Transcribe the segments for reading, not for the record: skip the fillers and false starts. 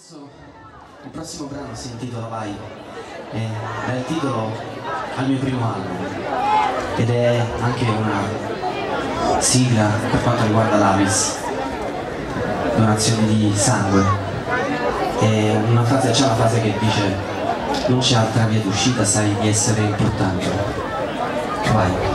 Adesso il prossimo brano si intitola Vai, e dà il titolo al mio primo album ed è anche una sigla per quanto riguarda l'Avis, donazioni di sangue. E c'è una frase che dice: non c'è altra via d'uscita, sai di essere importante. Vai.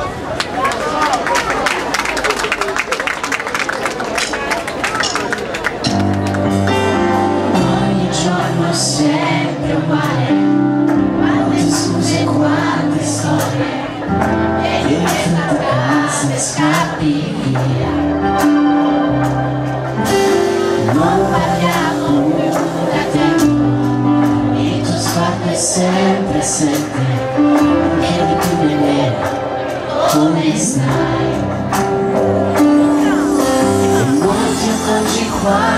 Sempre uguale, quante scuse, quante storie, e vieni a casa e scappi via. Non parliamo più da tempo, il tuo sguardo è sempre assente, che di più nemmeno come stai. E non ti accorgi qua